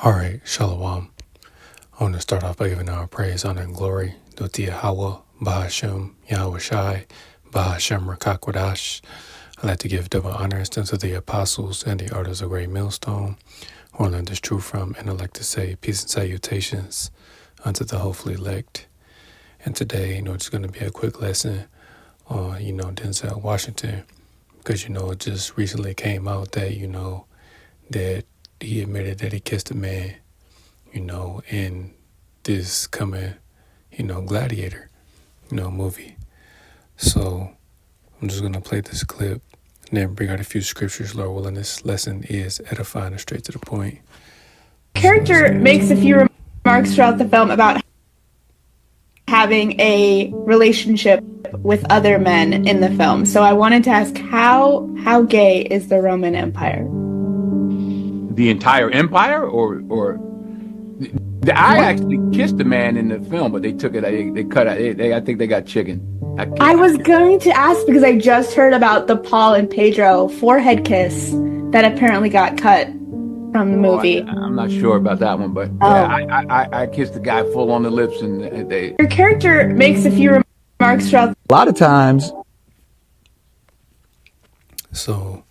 All right, Shalom. I want to start off by giving our praise, honor, and glory to Yahweh, Bahashem, Yahweh Shai, Bahashem Rakakwadash. I'd like to give double honors to the apostles and the artists of Great Millstone, who I learned this truth from, and I'd like to say peace and salutations unto the hopefully elect. And today, it's going to be a quick lesson on, Denzel Washington, because, it just recently came out that, that he admitted that he kissed a man, in this coming, Gladiator, movie. So I'm just going to play this clip and then bring out a few scriptures, Lord willing. This lesson is edifying and straight to the point. Character makes a few remarks throughout the film about having a relationship with other men in the film. So I wanted to ask, how gay is the Roman Empire? The entire empire, or I actually kissed a man in the film, but they took it. They cut it. I think they got chicken. I was going to ask because I just heard about the Paul and Pedro forehead kiss that apparently got cut from the movie. I'm not sure about that one, but yeah, I kissed the guy full on the lips, and they. Your character makes a few remarks throughout. A lot of times. So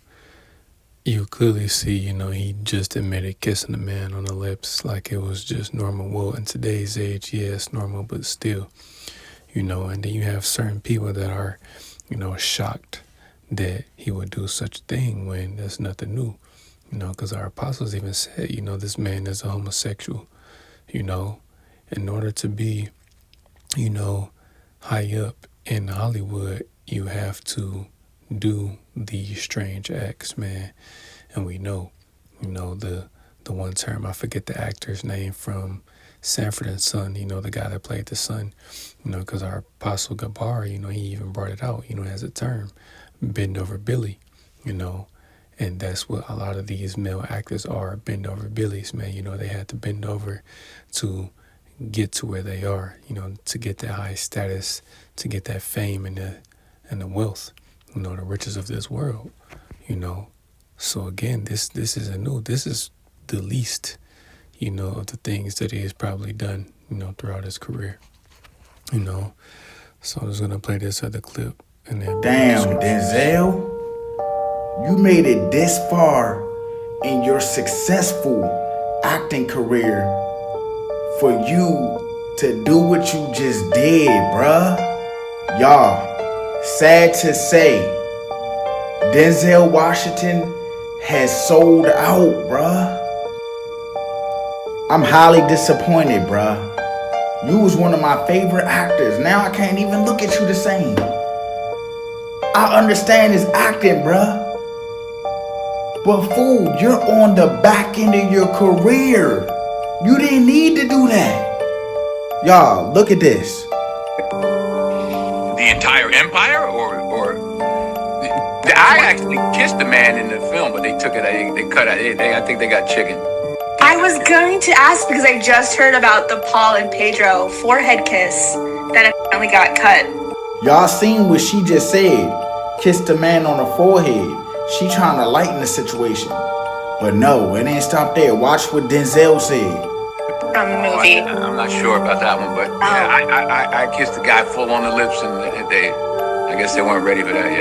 you clearly see, he just admitted kissing a man on the lips like it was just normal. Well, in today's age, yeah, it's normal, but still, and then you have certain people that are, shocked that he would do such a thing when there's nothing new, because our apostles even said, this man is a homosexual, in order to be, high up in Hollywood, you have to do these strange acts, man. And we know, the one term, I forget the actor's name from Sanford and Son, the guy that played the son, because our apostle Gabar, he even brought it out, as a term, bend over Billy, and that's what a lot of these male actors are, bend over Billies, man. They had to bend over to get to where they are, to get that high status, to get that fame and the wealth, the riches of this world, So again, this isn't new. This is the least, of the things that he has probably done, throughout his career, So I'm just gonna play this other clip and then. Damn, Denzel, you made it this far in your successful acting career for you to do what you just did, bruh. Y'all, sad to say, Denzel Washington has sold out, bruh. I'm highly disappointed, bruh. You was one of my favorite actors. Now I can't even look at you the same. I understand his acting, bruh. But fool, you're on the back end of your career. You didn't need to do that. Y'all, look at this. The entire empire, or I actually kissed a man in the film, but they took it. They cut it. I think they got chicken. I was going to ask because I just heard about the Paul and Pedro forehead kiss that apparently got cut. Y'all seen what she just said. Kissed a man on the forehead. She trying to lighten the situation. But no, it ain't stopped there. Watch what Denzel said. From the movie. I'm not sure about that one, but yeah, I kissed the guy full on the lips, and I guess they weren't ready for that yet.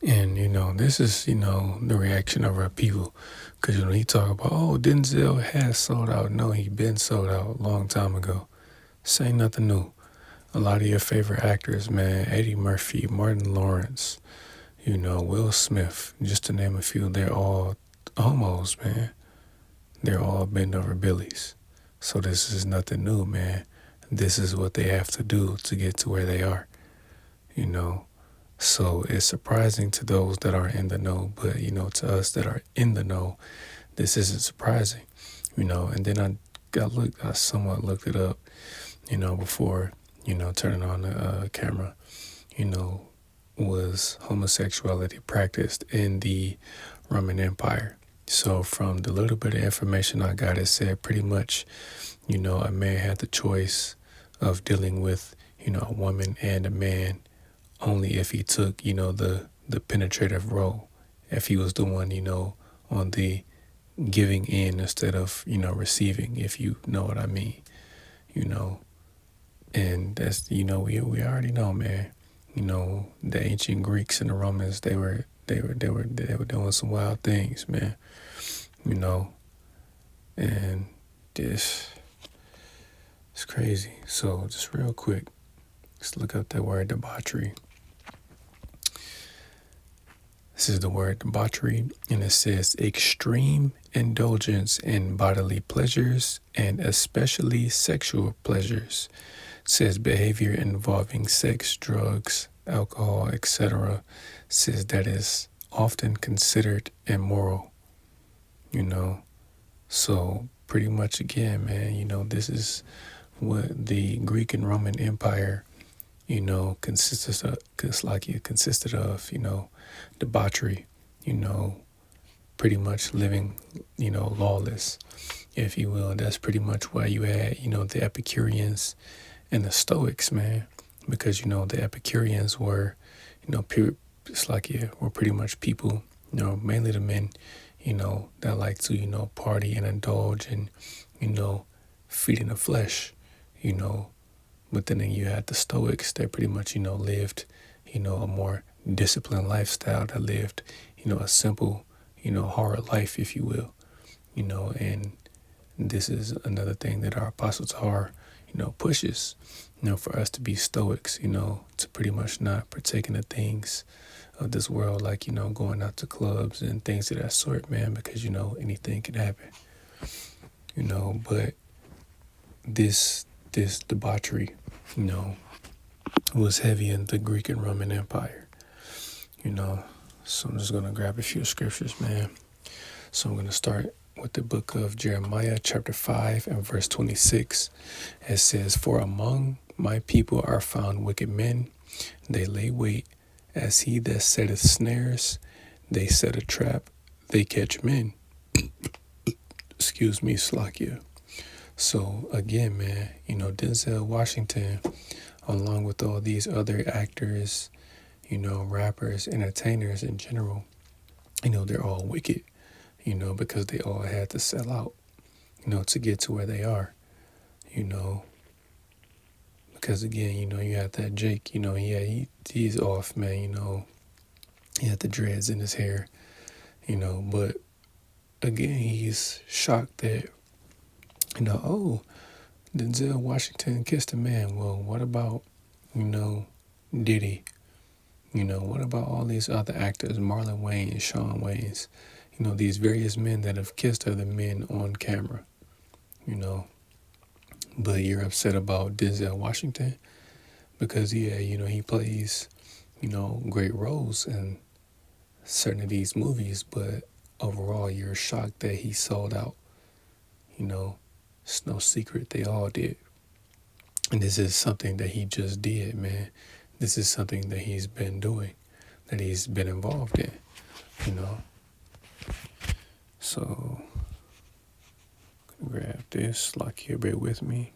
And, this is, the reaction of our people. Because, he talk about, oh, Denzel has sold out. No, he been sold out a long time ago. This ain't nothing new. A lot of your favorite actors, man, Eddie Murphy, Martin Lawrence, Will Smith, just to name a few, they're all homos, man. They're all bend over Billies. So this is nothing new, man. This is what they have to do to get to where they are, So it's surprising to those that are in the know, but, to us that are in the know, this isn't surprising, And then I somewhat looked it up, before, turning on the camera, was homosexuality practiced in the Roman Empire. So from the little bit of information I got, it said pretty much, a man had the choice of dealing with, a woman and a man only if he took, the penetrative role, if he was the one, on the giving in instead of, receiving, if you know what I mean, you know. And that's, we already know, man. The ancient Greeks and the Romans, they were doing some wild things, man. And this, it's crazy. So just real quick, let's look up that word debauchery. This is the word debauchery, and it says extreme indulgence in bodily pleasures and especially sexual pleasures. It says behavior involving sex, drugs, alcohol, etc. Says that is often considered immoral. So pretty much again, man, this is what the Greek and Roman Empire, consisted of, debauchery, pretty much living, lawless, if you will. That's pretty much why you had, the Epicureans and the Stoics, man, because, the Epicureans were, were pretty much people, mainly the men, that like to, party and indulge and, feeding the flesh, But then you had the Stoics that pretty much, lived, a more disciplined lifestyle, that lived, a simple, hard life, if you will, and this is another thing that our apostles are, pushes, for us to be Stoics, to pretty much not partake in the things of this world, like, going out to clubs and things of that sort, man, because, anything can happen, but this debauchery, was heavy in the Greek and Roman Empire, so I'm just going to grab a few scriptures, man. So I'm going to start with the book of Jeremiah, chapter 5 and verse 26. It says, "For among my people are found wicked men. They lay wait as he that setteth snares. They set a trap. They catch men." Excuse me, Slakia. So again, man, Denzel Washington, along with all these other actors, rappers, entertainers in general, they're all wicked, because they all had to sell out, to get to where they are, because again, you have that Jake, he's off, man, he had the dreads in his hair, but again, he's shocked that, oh, Denzel Washington kissed a man. Well, what about, Diddy? What about all these other actors, Marlon Wayans, Shawn Wayans, these various men that have kissed other men on camera, but you're upset about Denzel Washington because, he plays, great roles in certain of these movies, but overall you're shocked that he sold out. It's no secret they all did. And this is something that he just did, man. This is something that he's been doing, that he's been involved in, So, grab this, lock here, bear with me.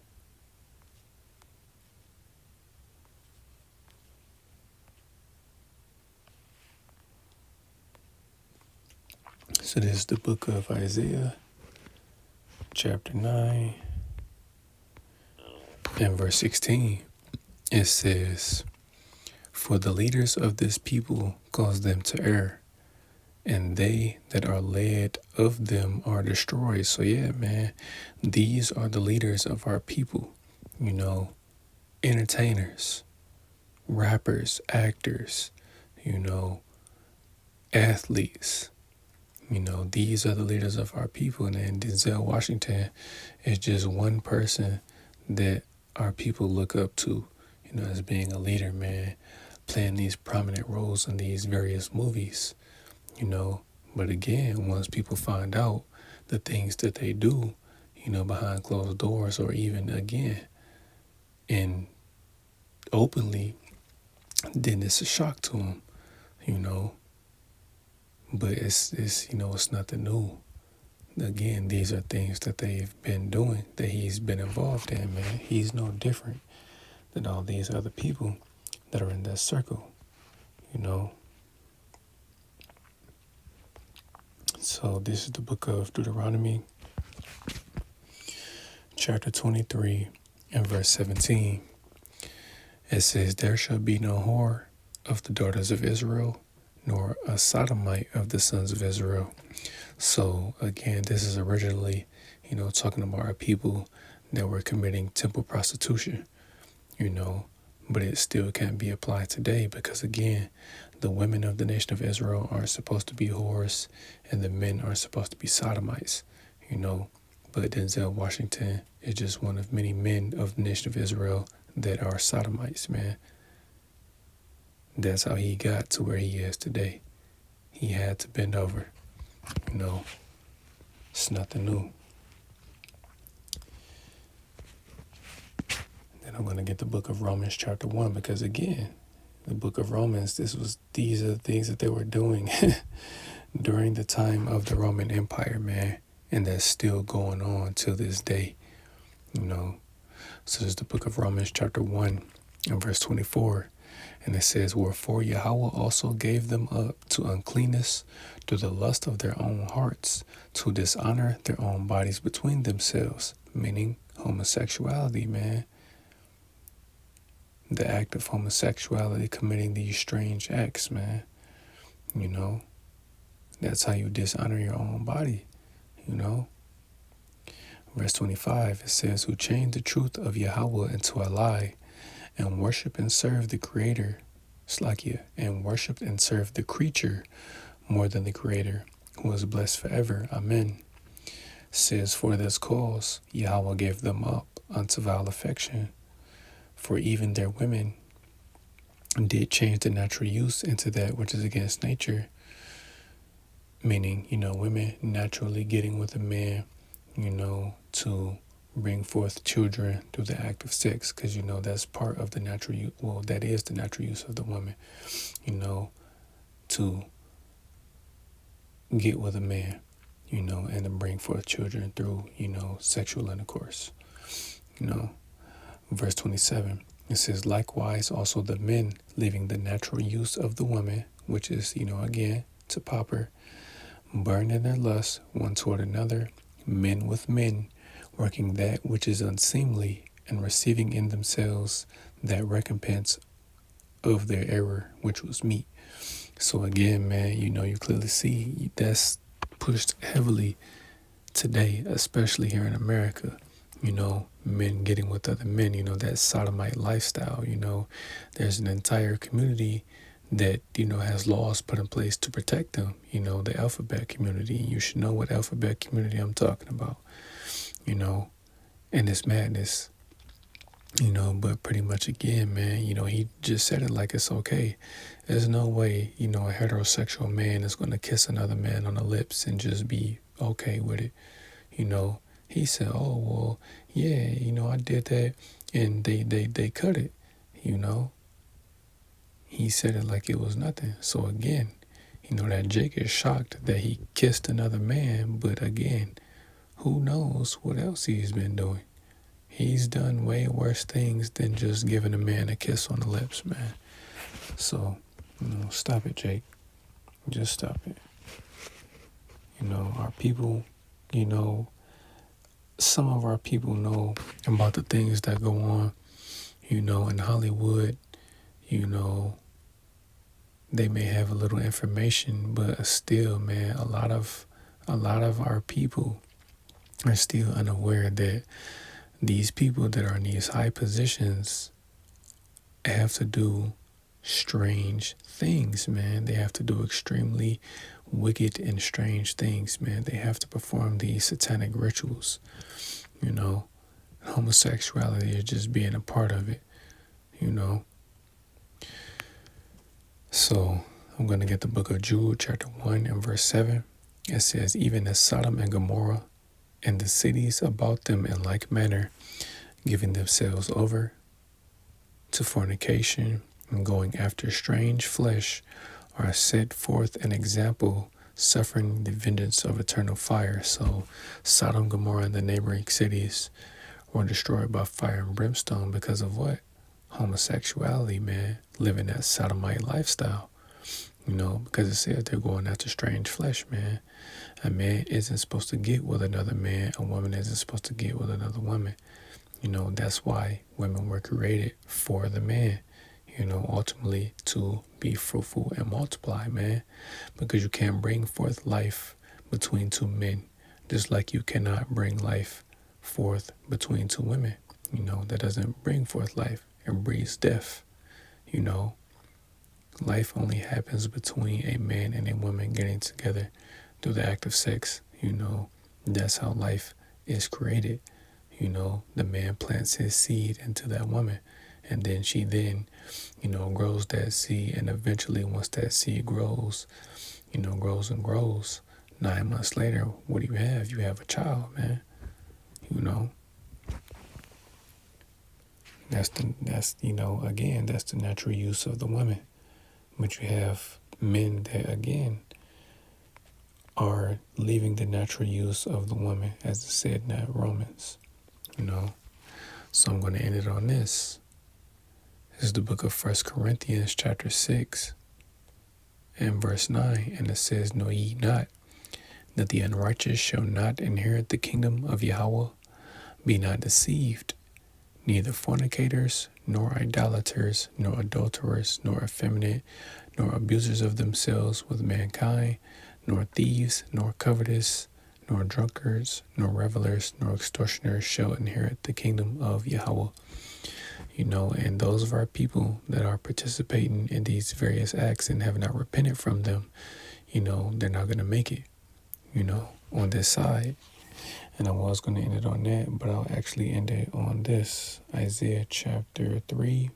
So this is the book of Isaiah, chapter 9, and verse 16. It says, "For the leaders of this people cause them to err, and they that are led of them are destroyed." So yeah, man, these are the leaders of our people, entertainers, rappers, actors, athletes. These are the leaders of our people. And then Denzel Washington is just one person that our people look up to, as being a leader, man, playing these prominent roles in these various movies, But again, once people find out the things that they do, behind closed doors, or even again, and openly, then it's a shock to them, But it's it's nothing new. Again, these are things that they've been doing, that he's been involved in, man. He's no different than all these other people that are in that circle, So this is the book of Deuteronomy, chapter 23 and verse 17. It says, "There shall be no whore of the daughters of Israel, nor a sodomite of the sons of Israel." So again, this is originally, talking about our people that were committing temple prostitution, but it still can't be applied today because again, the women of the nation of Israel are supposed to be whores and the men are supposed to be sodomites, but Denzel Washington is just one of many men of the nation of Israel that are sodomites, man. That's how he got to where he is today. He had to bend over. It's nothing new. Then I'm going to get the book of Romans chapter 1 because again, the book of Romans, these are the things that they were doing during the time of the Roman Empire, man. And that's still going on till this day, So there's the book of Romans chapter 1 and verse 24. And it says, "Wherefore Yahweh also gave them up to uncleanness through the lust of their own hearts, to dishonor their own bodies between themselves," meaning homosexuality, man. The act of homosexuality, committing these strange acts, man. That's how you dishonor your own body, Verse 25, it says, "Who changed the truth of Yahweh into a lie, and worship and serve the Creator," and worship and serve the creature more than the Creator, who is blessed forever. Amen. Says, "For this cause Yahweh gave them up unto vile affection, for even their women did change the natural use into that which is against nature," meaning, women naturally getting with a man, to bring forth children through the act of sex, because that's part of the natural use. Well, that is the natural use of the woman, to get with a man, and to bring forth children through, sexual intercourse. Verse 27, it says, "Likewise also the men, leaving the natural use of the woman, which is, again, to pauper, burn in their lust one toward another, men with men, working that which is unseemly, and receiving in themselves that recompense of their error, which was meat." So again, man, you clearly see that's pushed heavily today, especially here in America. Men getting with other men, that sodomite lifestyle. There's an entire community that, has laws put in place to protect them, the alphabet community. You should know what alphabet community I'm talking about, and it's madness, but pretty much again, man, he just said it like it's okay. There's no way, a heterosexual man is going to kiss another man on the lips and just be okay with it. He said, "Oh, well, yeah, I did that and they cut it, He said it like it was nothing. So again, that Jake is shocked that he kissed another man, but again, who knows what else he's been doing. He's done way worse things than just giving a man a kiss on the lips, man. So, stop it, Jake. Just stop it. Our people, some of our people know about the things that go on, in Hollywood, they may have a little information, but still, man, a lot of our people are still unaware that these people that are in these high positions have to do strange things, man. They have to do extremely wicked and strange things, man. They have to perform these satanic rituals, Homosexuality is just being a part of it, So I'm going to get the book of Jude, chapter 1 and verse 7. It says, "Even as Sodom and Gomorrah and the cities about them in like manner, giving themselves over to fornication and going after strange flesh, are set forth an example, suffering the vengeance of eternal fire." So Sodom, Gomorrah, and the neighboring cities were destroyed by fire and brimstone because of what? Homosexuality, man. Living that sodomite lifestyle, because it says they're going after strange flesh, man. A man isn't supposed to get with another man. A woman isn't supposed to get with another woman. That's why women were created for the man, ultimately to be fruitful and multiply, man. Because you can't bring forth life between two men, just like you cannot bring life forth between two women. That doesn't bring forth life. It breeds death. Life only happens between a man and a woman getting together through the act of sex. That's how life is created. The man plants his seed into that woman, and then she grows that seed, and eventually once that seed grows, grows and grows, 9 months later, what do you have? You have a child, man. That's the natural use of the women. But you have men that, again, are leaving the natural use of the woman, as it said in that Romans. So I'm going to end it on this. This is the book of 1 Corinthians chapter 6 and verse 9. And it says, "Know ye not that the unrighteous shall not inherit the kingdom of Yahweh? Be not deceived. Neither fornicators, nor idolaters, nor adulterers, nor effeminate, nor abusers of themselves with mankind, nor thieves, nor covetous, nor drunkards, nor revelers, nor extortioners shall inherit the kingdom of Yahweh." And those of our people that are participating in these various acts and have not repented from them, they're not going to make it, on this side. And I was going to end it on that, but I'll actually end it on this. Isaiah chapter 3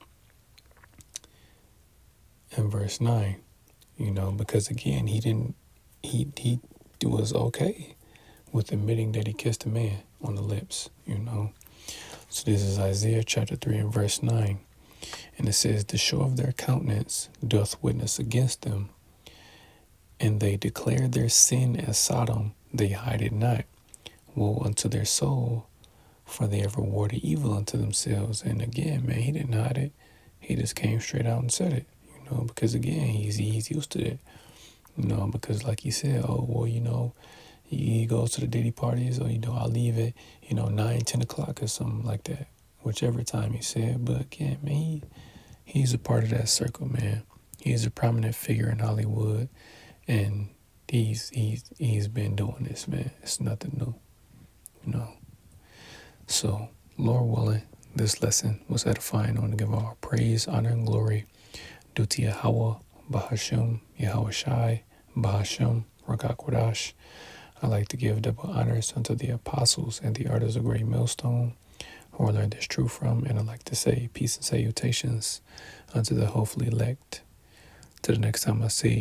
and verse 9, because again, he was okay with admitting that he kissed a man on the lips, So this is Isaiah chapter 3 and verse 9. And it says, "The show of their countenance doth witness against them, and they declare their sin as Sodom, they hide it not. Woe unto their soul, for they have rewarded evil unto themselves." And again, man, he didn't hide it. He just came straight out and said it, because again, he's used to it, because like he said, he goes to the Diddy parties, or, I'll leave at, 9, 10 o'clock or something like that, whichever time he said. But again, man, he's a part of that circle, man. He's a prominent figure in Hollywood, and he's been doing this, man. It's nothing new. So, Lord willing, this lesson was edifying. I want to give all praise, honor, and glory due to Yahweh, Bahashem, Yahweh Shai, Bahashem, Rakakwadash. I like to give double honors unto the apostles and the artists of Great Millstone, who I learned this truth from. And I like to say peace and salutations unto the hopefully elect. Till the next time I see